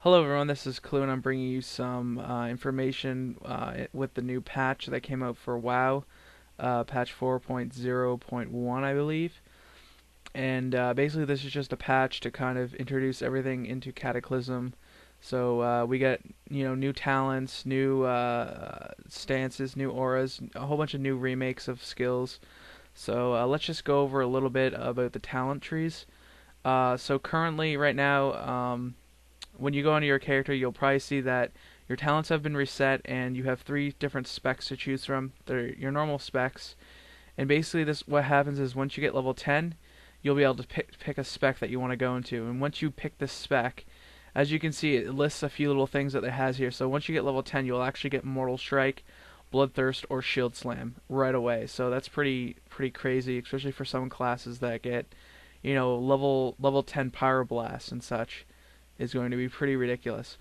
Hello everyone, this is Clue and I'm bringing you some information with the new patch that came out for WoW, patch 4.0.1 I believe. And basically this is just a patch to kind of introduce everything into Cataclysm. So we get, new talents, new stances, new auras, a whole bunch of new remakes of skills. So let's just go over a little bit about the talent trees. So currently, right now, when you go onto your character, you'll probably see that your talents have been reset, and you have three different specs to choose from. They're your normal specs, and basically, this what happens is once you get level 10, you'll be able to pick a spec that you want to go into. And once you pick this spec, as you can see, it lists a few little things that it has here. So once you get level 10, you'll actually get Mortal Strike, Bloodthirst, or Shield Slam right away. So that's pretty crazy, especially for some classes that get, level 10 Pyroblast and such is going to be pretty ridiculous.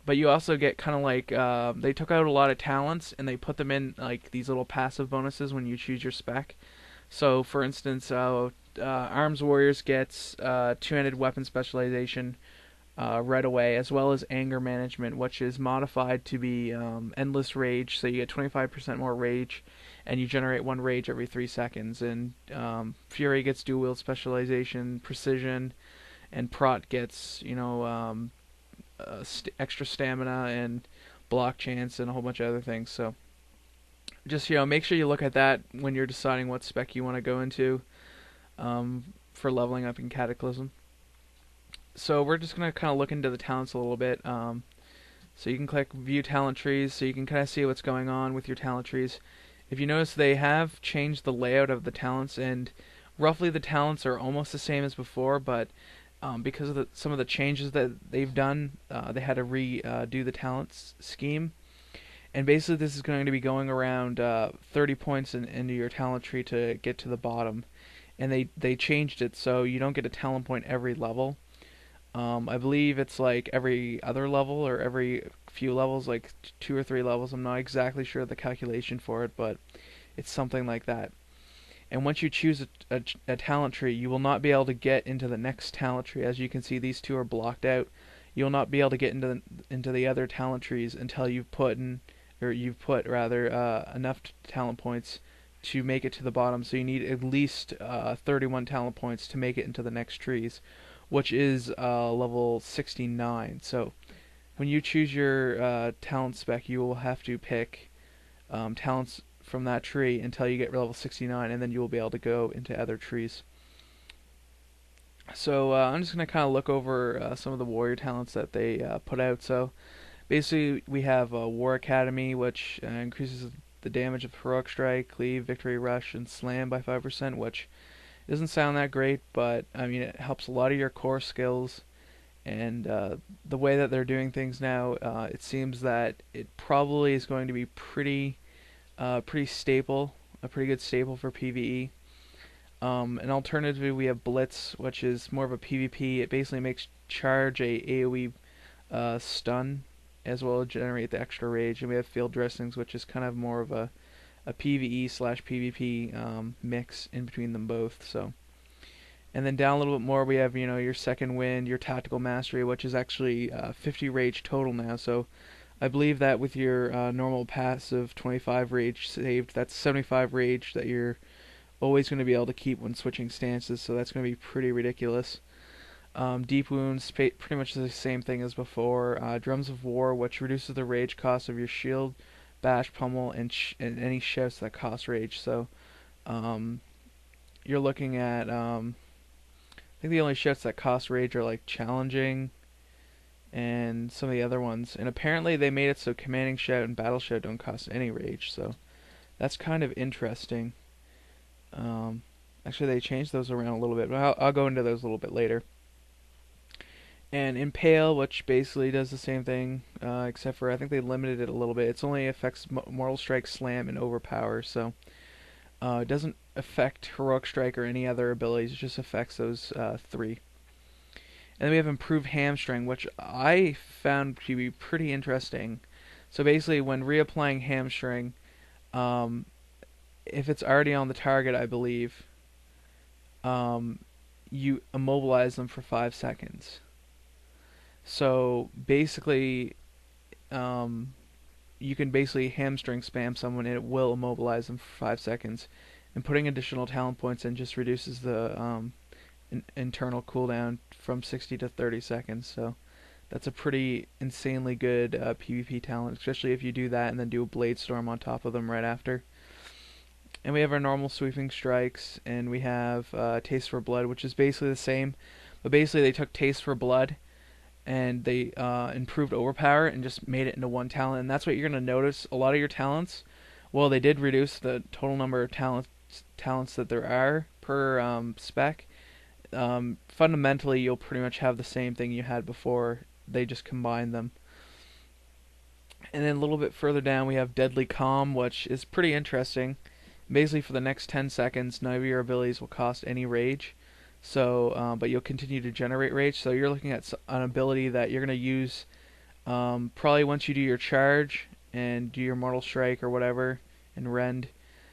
But you also get kind of like they took out a lot of talents and they put them in like these little passive bonuses when you choose your spec. So, for instance, Arms Warriors gets two-handed weapon specialization right away, as well as anger management, which is modified to be endless rage. So you get 25% more rage, and you generate one rage every 3 seconds. And Fury gets dual wield specialization, precision, and Prot gets extra stamina and block chance and a whole bunch of other things. So just make sure you look at that when you're deciding what spec you want to go into for leveling up in Cataclysm. So we're just gonna kind of look into the talents a little bit. So you can click View Talent Trees, so you can kind of see what's going on with your talent trees. If you notice, they have changed the layout of the talents, and roughly the talents are almost the same as before, but because of some of the changes that they've done, they had to redo the talents scheme. And basically, this is going to be going around 30 points into your talent tree to get to the bottom. And they changed it so you don't get a talent point every level. I believe it's like every other level or every few levels, like 2 or 3 levels. I'm not exactly sure of the calculation for it, but it's something like that. And once you choose a talent tree, you will not be able to get into the next talent tree. As you can see, these two are blocked out. You'll not be able to get into the other talent trees until you've put rather enough talent points to make it to the bottom. So you need at least 31 talent points to make it into the next trees, which is level 69. So when you choose your talent spec, you will have to pick talents from that tree until you get level 69, and then you will be able to go into other trees. So I'm just going to kind of look over some of the warrior talents that they put out. So basically we have War Academy, which increases the damage of Heroic Strike, Cleave, Victory Rush, and Slam by 5%, which doesn't sound that great, but I mean it helps a lot of your core skills. And the way that they're doing things now, it seems that it probably is going to be pretty staple, a pretty good staple for PvE. And alternatively, we have Blitz, which is more of a PvP. It basically makes charge a AoE stun, as well as generate the extra rage. And we have Field Dressings, which is kind of more of a PvE slash PvP mix in between them both. So, and then down a little bit more, we have your Second Wind, your Tactical Mastery, which is actually 50 rage total now. So I believe that with your normal passive 25 rage saved, that's 75 rage that you're always going to be able to keep when switching stances, so that's going to be pretty ridiculous. Deep Wounds, pretty much the same thing as before. Drums of War, which reduces the rage cost of your shield, bash, pummel, and any shouts that cost rage. So you're looking at, I think the only shouts that cost rage are like Challenging, and some of the other ones. And apparently they made it so Commanding Shout and Battle Shout don't cost any rage, so that's kind of interesting. Actually, they changed those around a little bit, but I'll go into those a little bit later. And Impale, which basically does the same thing, except for I think they limited it a little bit. It only affects Mortal Strike, Slam, and Overpower, so it doesn't affect Heroic Strike or any other abilities. It just affects those three. And then we have Improved Hamstring, which I found to be pretty interesting. So basically, when reapplying Hamstring, if it's already on the target, I believe, you immobilize them for 5 seconds. So basically, you can basically hamstring spam someone and it will immobilize them for 5 seconds. And putting additional talent points in just reduces the internal cooldown from 60 to 30 seconds. So that's a pretty insanely good PvP talent, especially if you do that and then do a Blade Storm on top of them right after. And we have our normal sweeping strikes, and we have Taste for Blood, which is basically the same, but basically they took Taste for Blood and they improved Overpower and just made it into one talent. And that's what you're going to notice. A lot of your talents, well, they did reduce the total number of talents that there are per spec. Fundamentally, you'll pretty much have the same thing you had before. They just combined them. And then a little bit further down, we have Deadly Calm, which is pretty interesting. Basically, for the next 10 seconds, none of your abilities will cost any rage. So, but you'll continue to generate rage. So you're looking at an ability that you're going to use probably once you do your charge and do your Mortal Strike or whatever and rend.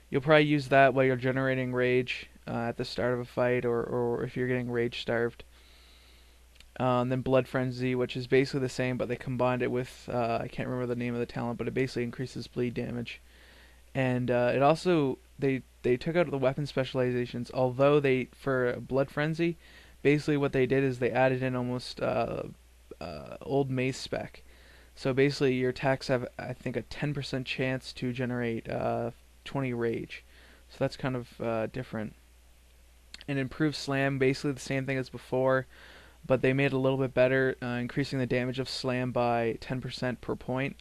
You'll probably use that while you're generating rage at the start of a fight, or if you're getting rage starved. Then Blood Frenzy, which is basically the same, but they combined it with I can't remember the name of the talent, but it basically increases bleed damage. And it also they took out the weapon specializations. Although they for Blood Frenzy, basically what they did is they added in almost old mace spec. So basically your attacks have I think a 10% chance to generate 20 rage. So that's kind of different. And improved slam, basically the same thing as before, but they made it a little bit better, increasing the damage of slam by 10% per point.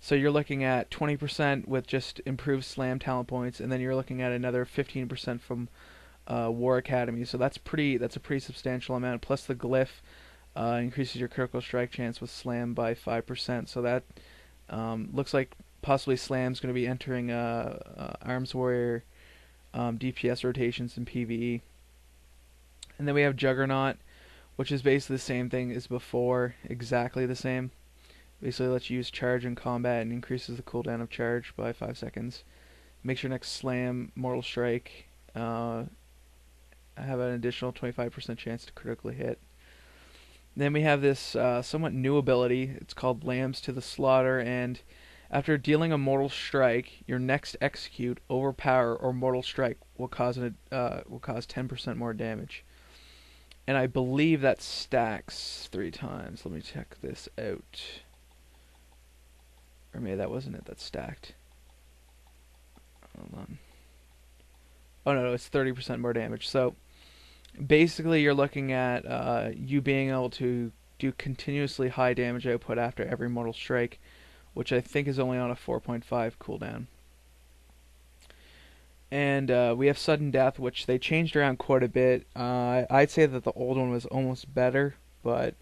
So you're looking at 20% with just improved slam talent points, and then you're looking at another 15% from War Academy. So that's a pretty substantial amount. Plus the glyph increases your critical strike chance with slam by 5%. So that looks like possibly slam's going to be entering Arms Warrior DPS rotations in PvE. And then we have Juggernaut, which is basically the same thing as before, exactly the same. Basically lets you use charge in combat and increases the cooldown of charge by 5 seconds. Makes your next slam, Mortal Strike, have an additional 25% chance to critically hit. Then we have this somewhat new ability. It's called Lambs to the Slaughter, and after dealing a Mortal Strike, your next execute, Overpower, or Mortal Strike will cause 10% more damage. And I believe that stacks 3 times. Let me check this out. Or maybe that wasn't it that stacked. Hold on. Oh no, it's 30% more damage. So basically you're looking at you being able to do continuously high damage output after every Mortal Strike, which I think is only on a 4.5 cooldown. And we have Sudden Death, which they changed around quite a bit. I'd say that the old one was almost better, but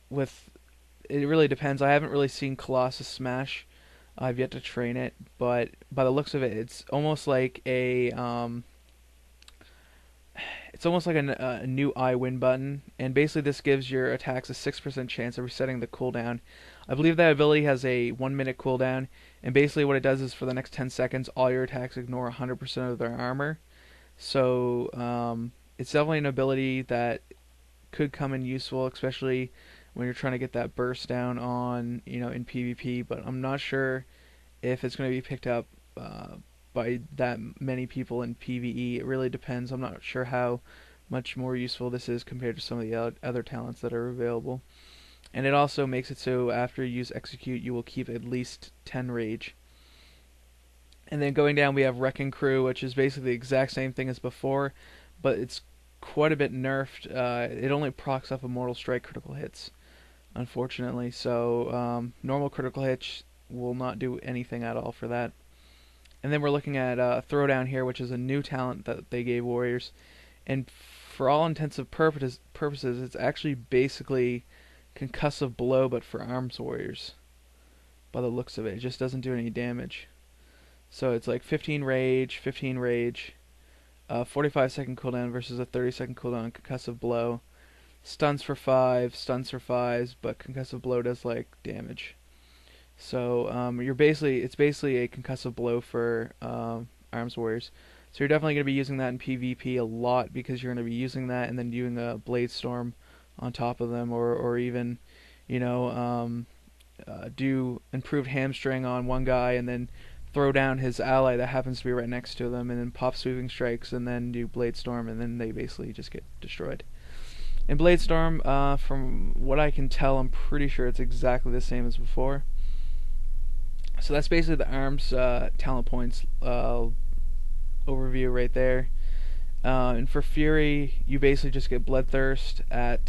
with it really depends. I haven't really seen Colossus Smash. I've yet to train it, but by the looks of it, it's almost like a new I win button, and basically this gives your attacks a 6% chance of resetting the cooldown. I believe that ability has a 1 minute cooldown, and basically what it does is for the next 10 seconds, all your attacks ignore 100% of their armor. So it's definitely an ability that could come in useful, especially when you're trying to get that burst down on, in PvP, but I'm not sure if it's going to be picked up by that many people in PvE. It really depends. I'm not sure how much more useful this is compared to some of the other talents that are available. And it also makes it so after you use Execute, you will keep at least 10 Rage. And then going down, we have Wrecking Crew, which is basically the exact same thing as before, but it's quite a bit nerfed. It only procs up Immortal Strike critical hits, unfortunately. So normal critical hits will not do anything at all for that. And then we're looking at Throwdown here, which is a new talent that they gave Warriors. And for all intensive purposes, it's actually basically Concussive Blow, but for Arms Warriors. By the looks of it, it just doesn't do any damage. So it's like 15 rage, 45-second cooldown versus a 30-second cooldown on Concussive Blow. Stuns for 5, stuns for 5s, but Concussive Blow does like damage. So it's basically a Concussive Blow for Arms Warriors. So you're definitely going to be using that in PvP a lot, because you're going to be using that and then doing a Blade Storm on top of them, or even, you know, do improved hamstring on one guy and then throw down his ally that happens to be right next to them, and then pop sweeping strikes, and then do blade storm, and then they basically just get destroyed. In blade storm, from what I can tell, I'm pretty sure it's exactly the same as before. So that's basically the arms talent points overview right there. And for Fury, you basically just get Bloodthirst at